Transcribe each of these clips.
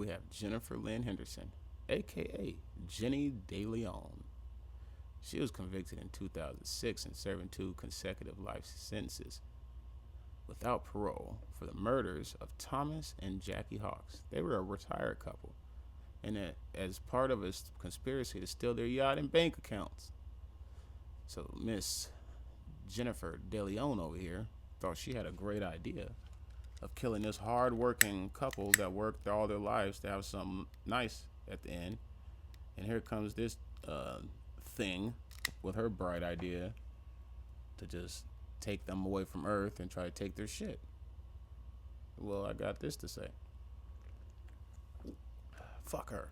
we have Jennifer Lynn Henderson, aka Jenny De Leon. She was convicted in 2006 and serving 2 consecutive life sentences without parole for the murders of Thomas and Jackie Hawks. They were a retired couple, and as part of a conspiracy to steal their yacht and bank accounts. So Miss Jennifer De Leon over here thought she had a great idea of killing this hard-working couple that worked all their lives to have something nice at the end. And here comes this thing with her bright idea to just take them away from Earth and try to take their shit. Well, I got this to say. Fuck her.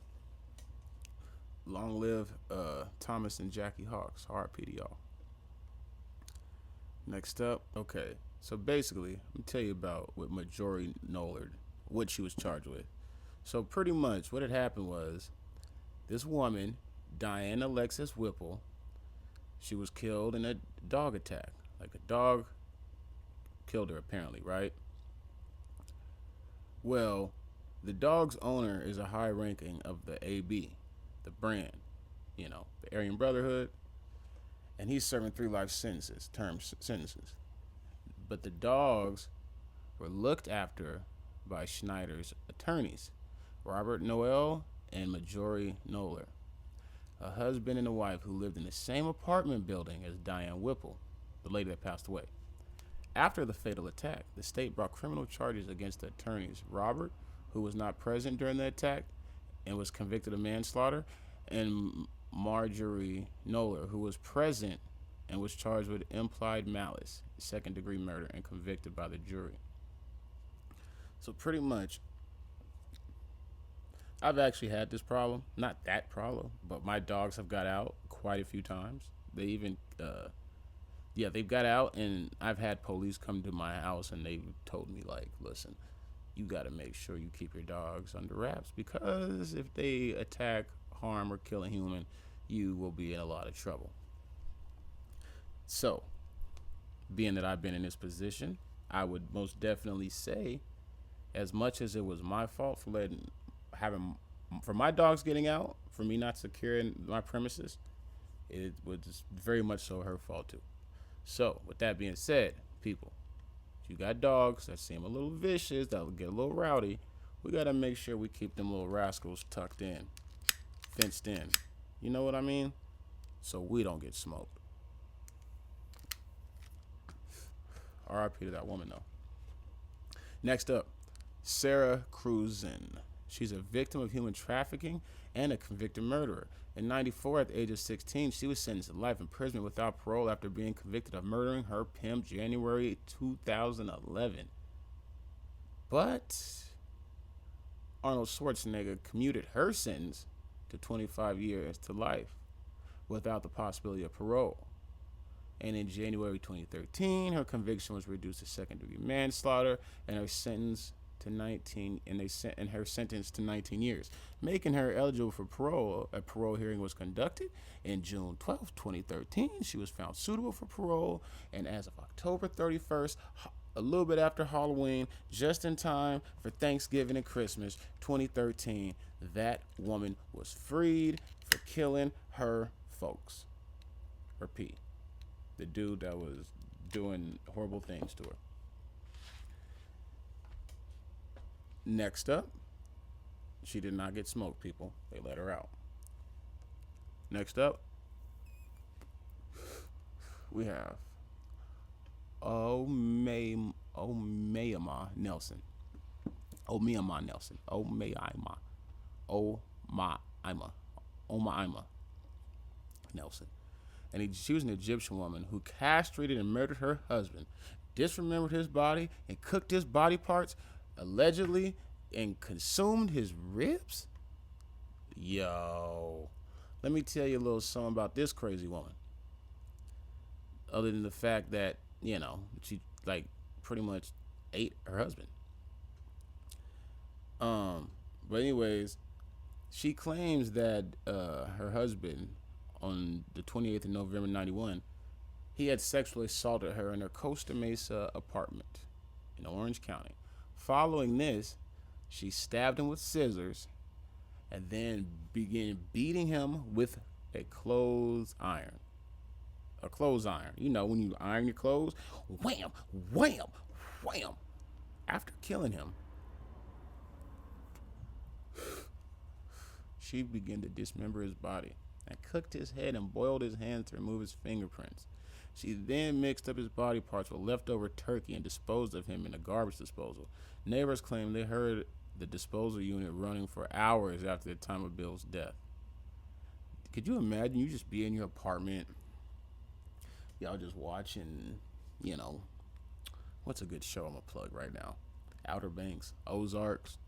Long live Thomas and Jackie Hawks. R.I.P. to y'all. Next up, okay. So basically, let me tell you about what Marjorie Nollard, what she was charged with. So pretty much what had happened was this woman, Diane Alexis Whipple, she was killed in a dog attack. Like a dog killed her apparently, right? Well, the dog's owner is a high ranking of the AB, the brand, the Aryan Brotherhood, and he's serving 3 life sentences, term sentences. But the dogs were looked after by Schneider's attorneys, Robert Noel and Marjorie Noller, a husband and a wife who lived in the same apartment building as Diane Whipple, the lady that passed away. After the fatal attack, the state brought criminal charges against the attorneys Robert, who was not present during the attack and was convicted of manslaughter, and Marjorie Noller, who was present and was charged with implied malice, second-degree murder, and convicted by the jury. So pretty much, I've actually had this problem. Not that problem, but my dogs have got out quite a few times. They even, they've got out, and I've had police come to my house, and they've told me, like, listen, you got to make sure you keep your dogs under wraps, because if they attack, harm, or kill a human, you will be in a lot of trouble. So, being that I've been in this position, I would most definitely say, as much as it was my fault for my dogs getting out, for me not securing my premises, it was very much so her fault too. So, with that being said, people, if you got dogs that seem a little vicious, that will get a little rowdy, we gotta make sure we keep them little rascals tucked in, fenced in. You know what I mean? So we don't get smoked. R.I.P. to that woman, though. Next up, Sarah Cruisin. She's a victim of human trafficking and a convicted murderer. In 94, at the age of 16, she was sentenced to life imprisonment without parole after being convicted of murdering her pimp January 2011. But Arnold Schwarzenegger commuted her sentence to 25 years to life without the possibility of parole. And in January 2013, her conviction was reduced to second-degree manslaughter, and her sentence to 19 years, making her eligible for parole. A parole hearing was conducted in June 12, 2013. She was found suitable for parole, and as of October 31st, a little bit after Halloween, just in time for Thanksgiving and Christmas 2013, that woman was freed for killing her folks. Or P. The dude that was doing horrible things to her. Next up, she did not get smoked, people. They let her out. Next up, we have Omayama Nelson. Omayama Nelson. Omayama Nelson. And she was an Egyptian woman who castrated and murdered her husband, dismembered his body, and cooked his body parts, allegedly, and consumed his ribs? Yo. Let me tell you a little something about this crazy woman. Other than the fact that, she, pretty much ate her husband. But anyways, she claims that her husband, on the 28th of November 91, he had sexually assaulted her in her Costa Mesa apartment in Orange County. Following this, She stabbed him with scissors and then began beating him with a clothes iron. A clothes iron. You know, when you iron your clothes, wham, wham, wham. After killing him, she began to dismember his body and cooked his head and boiled his hands to remove his fingerprints. She then mixed up his body parts with leftover turkey and disposed of him in a garbage disposal. Neighbors claimed they heard the disposal unit running for hours after the time of Bill's death. Could you imagine you just be in your apartment, y'all just watching, you know, what's a good show I'm gonna plug right now? Outer Banks, Ozarks,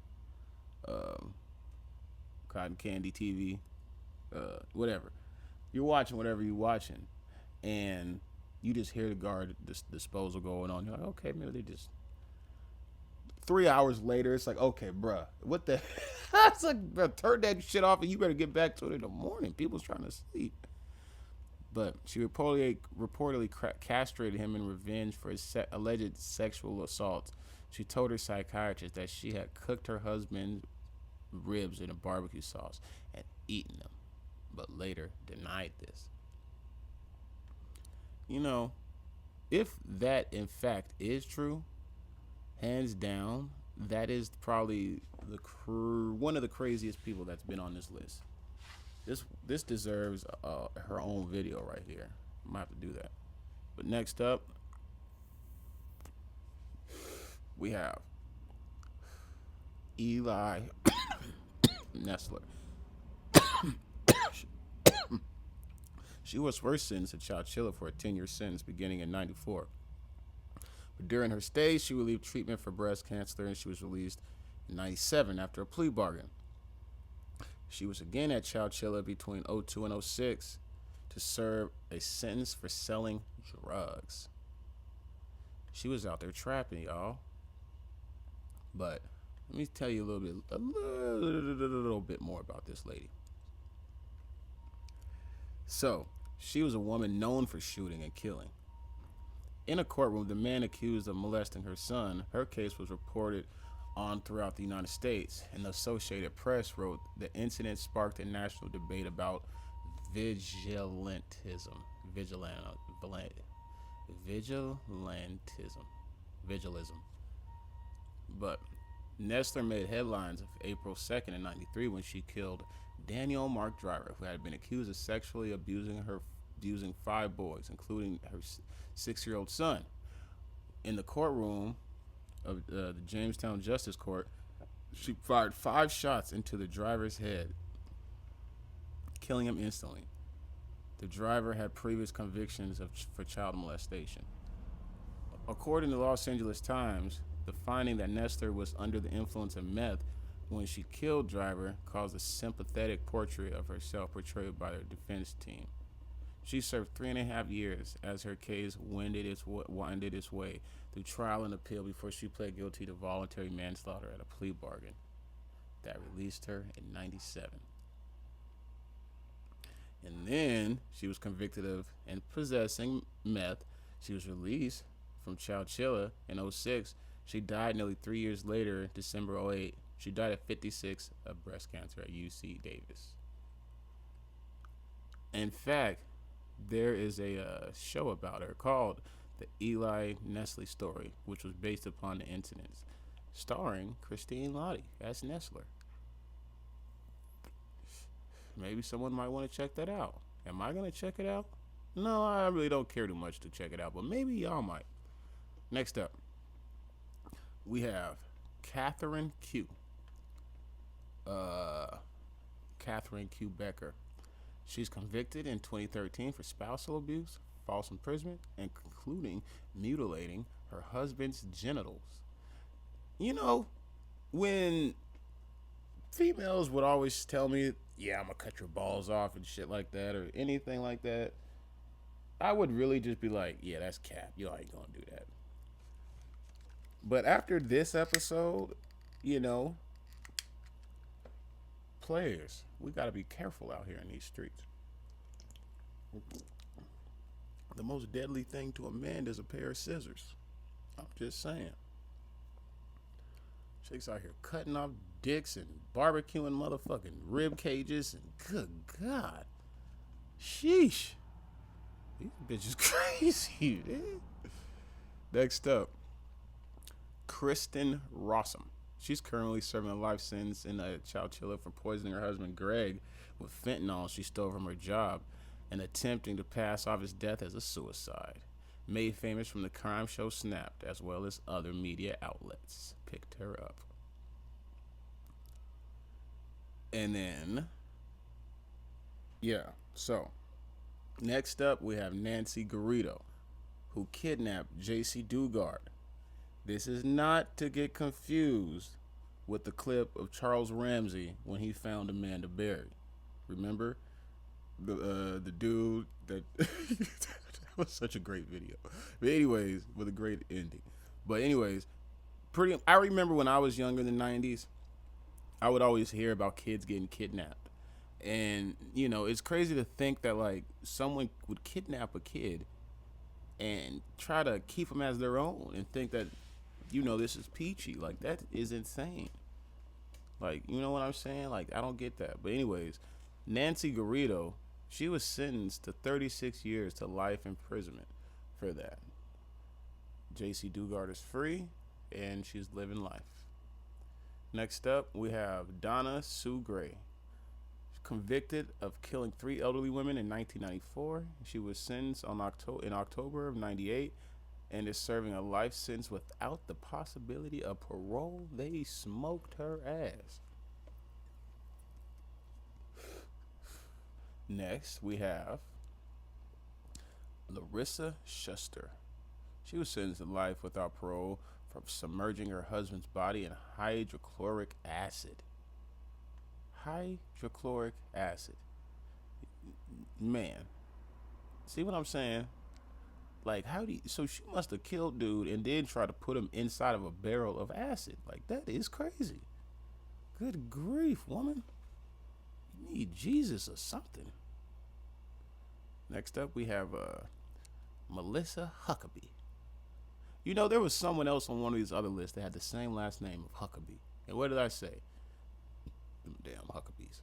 Cotton Candy TV, whatever. You're watching whatever you're watching, and you just hear the guard disposal going on. You're like, okay, maybe they just. 3 hours later, it's like, okay, bruh, what the? It's like, bro, turn that shit off, and you better get back to it in the morning. People's trying to sleep. But she reportedly castrated him in revenge for his alleged sexual assault. She told her psychiatrist that she had cooked her husband's ribs in a barbecue sauce and eaten them, but later denied this. You know, if that in fact is true, hands down, that is probably one of the craziest people that's been on this list. This deserves her own video right here. I might have to do that. But next up, we have Eli Nessler. She was first sentenced at Chowchilla for a 10-year sentence beginning in '94. But during her stay, she received treatment for breast cancer, and she was released in '97 after a plea bargain. She was again at Chowchilla between '02 and '06 to serve a sentence for selling drugs. She was out there trapping, y'all. But let me tell you a little bit more about this lady. So, she was a woman known for shooting and killing. In a courtroom, the man accused of molesting her son. Her case was reported on throughout the United States, and the Associated Press wrote the incident sparked a national debate about vigilantism. Vigilism. But Nessler made headlines of April 2nd in '93 when she killed Daniel Mark Driver, who had been accused of sexually abusing 5 boys, including her 6-year-old son. In the courtroom of the Jamestown Justice Court, she fired 5 shots into the driver's head, killing him instantly. The driver had previous convictions for child molestation. According to the Los Angeles Times, the finding that Nessler was under the influence of meth when she killed Driver caused a sympathetic portrait of herself portrayed by her defense team. She served 3.5 years as her case winded its way through trial and appeal before she pled guilty to voluntary manslaughter at a plea bargain that released her in '97. And then she was convicted of possessing meth. She was released from Chowchilla in '06. She died nearly 3 years later, December '08. She died at 56 of breast cancer at UC Davis. In fact, there is a show about her called The Eli Nessler Story, which was based upon the incidents, starring Christine Lottie as Nessler. Maybe someone might want to check that out. Am I going to check it out? No, I really don't care too much to check it out, but maybe y'all might. Next up, we have Catherine Q. Catherine Q. Becker. She's convicted in 2013 for spousal abuse, false imprisonment, and including mutilating her husband's genitals. You know, when females would always tell me, yeah, I'm gonna cut your balls off and shit like that, or anything like that, I would really just be like, yeah, that's cap. You ain't gonna do that. But after this episode, you know, players, we gotta be careful out here in these streets. The most deadly thing to a man is a pair of scissors. I'm just saying. Chicks out here cutting off dicks and barbecuing motherfucking rib cages and good God. Sheesh. These bitches crazy, man. Next up, Kristen Rossum. She's currently serving a life sentence in Chowchilla for poisoning her husband Greg with fentanyl she stole from her job and attempting to pass off his death as a suicide. Made famous from the crime show Snapped, as well as other media outlets picked her up. And then, so next up we have Nancy Garrido, who kidnapped J.C. Dugard. This is not to get confused with the clip of Charles Ramsey when he found Amanda Berry. Remember the dude that that was such a great video. But anyways, with a great ending. But anyways, I remember when I was younger in the 90s, I would always hear about kids getting kidnapped. And, it's crazy to think that, like, someone would kidnap a kid and try to keep them as their own and think that, this is peachy. Like, that is insane. Like, you know what I'm saying? Like, I don't get that. But anyways, Nancy Garrido, she was sentenced to 36 years to life imprisonment for that. J.C. Dugard is free, and she's living life. Next up, we have Donna Sue Gray. Convicted of killing 3 elderly women in 1994. She was sentenced in October of 98 and is serving a life sentence without the possibility of parole. They smoked her ass. Next, we have Larissa Schuster. She was sentenced to life without parole for submerging her husband's body in hydrochloric acid. Hydrochloric acid. Man. See what I'm saying? Like, so she must have killed dude and then try to put him inside of a barrel of acid. Like, that is crazy. Good grief, woman. You need Jesus or something. Next up, we have Melissa Huckabee. There was someone else on one of these other lists that had the same last name of Huckabee. And what did I say? Damn Huckabees.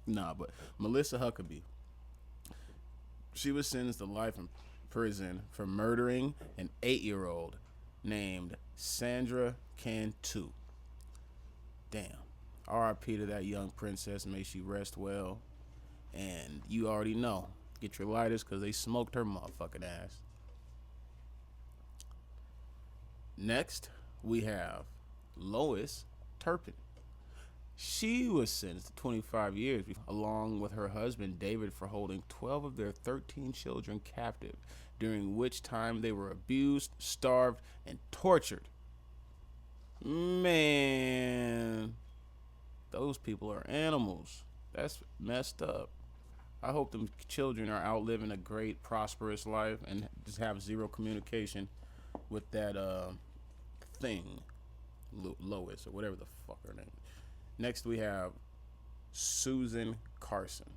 Nah, but Melissa Huckabee. She was sentenced to life in prison for murdering an 8-year-old named Sandra Cantu. Damn. R.I.P. to that young princess. May she rest well. And you already know. Get your lighters because they smoked her motherfucking ass. Next, we have Lois Turpin. She was sentenced to 25 years, along with her husband David, for holding 12 of their 13 children captive, during which time they were abused, starved, and tortured. Man, those people are animals. That's messed up. I hope them children are out living a great, prosperous life and just have zero communication with that thing, Lois, or whatever the fuck her name. Next, we have Susan Carson.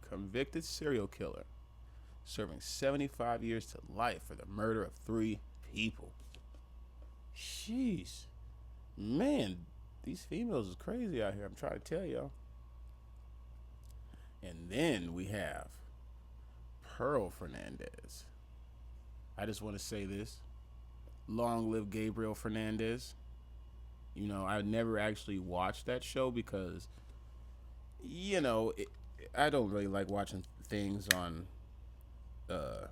Convicted serial killer, serving 75 years to life for the murder of 3 people. Jeez. Man, these females is crazy out here. I'm trying to tell y'all. And then we have Pearl Fernandez. I just want to say this. Long live Gabriel Fernandez. I never actually watched that show because, I don't really like watching things on, I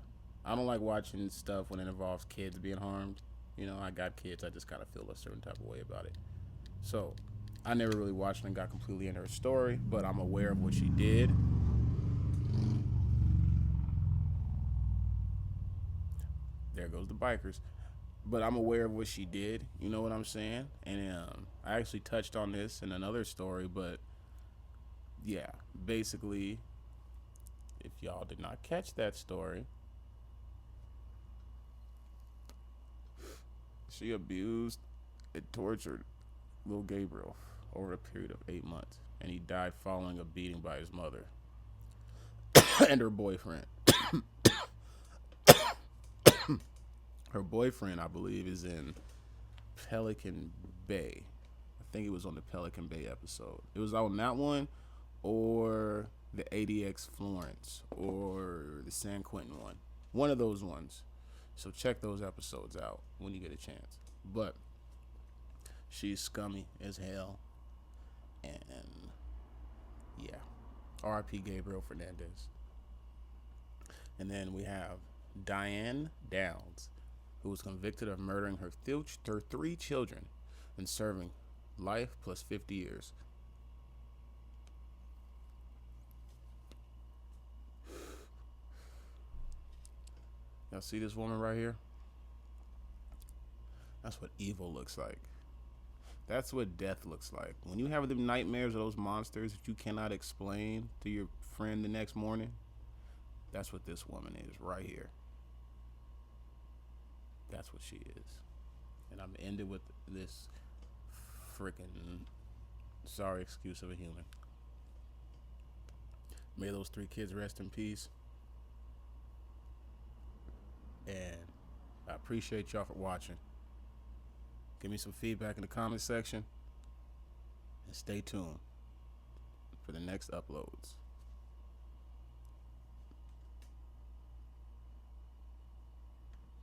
don't like watching stuff when it involves kids being harmed. I got kids. I just kind of feel a certain type of way about it. So, I never really watched and got completely into her story, but I'm aware of what she did. There goes the bikers. But I'm aware of what she did. You know what I'm saying? And I actually touched on this in another story, but yeah, basically, if y'all did not catch that story, she abused and tortured little Gabriel over a period of 8 months, and he died following a beating by his mother and her boyfriend. Her boyfriend, I believe, is in Pelican Bay. I think it was on the Pelican Bay episode. It was on that one, or the ADX Florence, or the San Quentin one. One of those ones. So check those episodes out when you get a chance. But she's scummy as hell. And yeah. R.I.P. Gabriel Fernandez. And then we have Diane Downs, who was convicted of murdering her 3 children and serving life plus 50 years. Y'all see this woman right here? That's what evil looks like. That's what death looks like. When you have them nightmares of those monsters that you cannot explain to your friend the next morning, that's what this woman is right here. That's what she is. And I'm ending with this freaking sorry excuse of a human. May those 3 kids rest in peace. And I appreciate y'all for watching. Give me some feedback in the comment section. And stay tuned for the next uploads.